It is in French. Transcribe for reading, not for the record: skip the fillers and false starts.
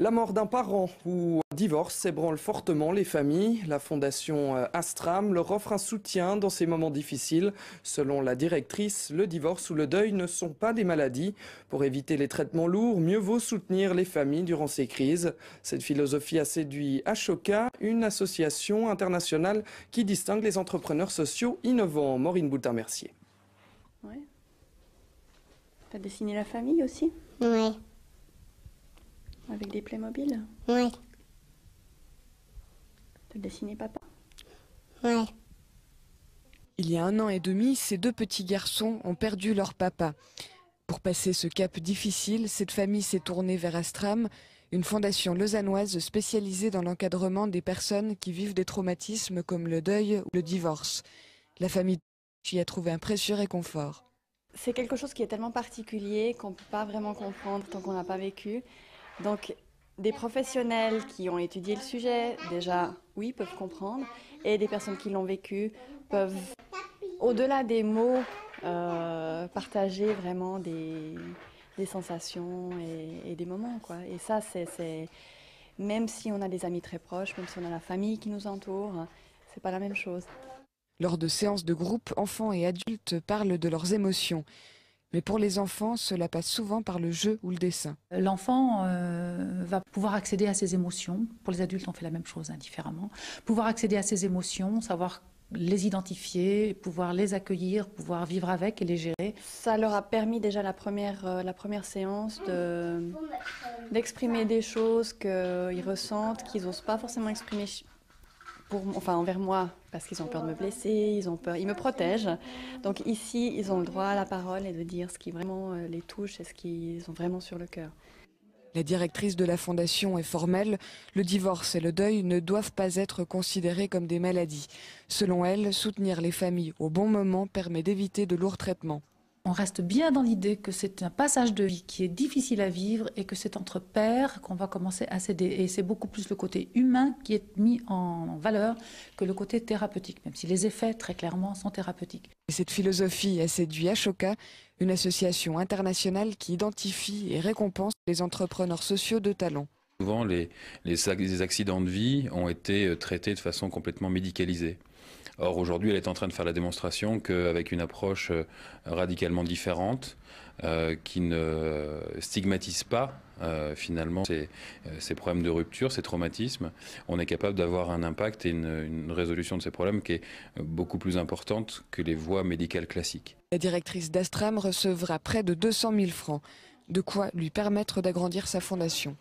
La mort d'un parent ou un divorce ébranle fortement les familles. La fondation Astram leur offre un soutien dans ces moments difficiles. Selon la directrice, le divorce ou le deuil ne sont pas des maladies. Pour éviter les traitements lourds, mieux vaut soutenir les familles durant ces crises. Cette philosophie a séduit Ashoka, une association internationale qui distingue les entrepreneurs sociaux innovants. Maureen Boutin-Mercier. Ouais. T'as dessiné la famille aussi? Ouais. Avec des Playmobil? Ouais. T'as dessiné papa? Ouais. Il y a 1 an et demi, ces 2 petits garçons ont perdu leur papa. Pour passer ce cap difficile, cette famille s'est tournée vers Astram, une fondation lausannoise spécialisée dans l'encadrement des personnes qui vivent des traumatismes comme le deuil ou le divorce. La famille y a trouvé un précieux réconfort. C'est quelque chose qui est tellement particulier qu'on ne peut pas vraiment comprendre tant qu'on n'a pas vécu. Donc, des professionnels qui ont étudié le sujet, déjà, oui, peuvent comprendre. Et des personnes qui l'ont vécu peuvent, au-delà des mots, partager vraiment des sensations et des moments, quoi. Et ça, même si on a des amis très proches, même si on a la famille qui nous entoure, c'est pas la même chose. Lors de séances de groupe, enfants et adultes parlent de leurs émotions. Mais pour les enfants, cela passe souvent par le jeu ou le dessin. L'enfant va pouvoir accéder à ses émotions. Pour les adultes, on fait la même chose, différemment. Pouvoir accéder à ses émotions, savoir les identifier, pouvoir les accueillir, pouvoir vivre avec et les gérer. Ça leur a permis déjà la première séance d'exprimer des choses qu'ils ressentent, qu'ils n'osent pas forcément exprimer envers moi, parce qu'ils ont peur de me blesser, ils me protègent. Donc ici, ils ont le droit à la parole et de dire ce qui vraiment les touche et ce qu'ils ont vraiment sur le cœur. La directrice de la fondation est formelle. Le divorce et le deuil ne doivent pas être considérés comme des maladies. Selon elle, soutenir les familles au bon moment permet d'éviter de lourds traitements. On reste bien dans l'idée que c'est un passage de vie qui est difficile à vivre et que c'est entre pairs qu'on va commencer à s'aider. Et c'est beaucoup plus le côté humain qui est mis en valeur que le côté thérapeutique, même si les effets, très clairement, sont thérapeutiques. Et cette philosophie a séduit Ashoka, une association internationale qui identifie et récompense les entrepreneurs sociaux de talent. Souvent, les accidents de vie ont été traités de façon complètement médicalisée. Or, aujourd'hui, elle est en train de faire la démonstration qu'avec une approche radicalement différente, qui ne stigmatise pas finalement ces problèmes de rupture, ces traumatismes, on est capable d'avoir un impact et une résolution de ces problèmes qui est beaucoup plus importante que les voies médicales classiques. La directrice d'Astram recevra près de 200 000 francs, de quoi lui permettre d'agrandir sa fondation.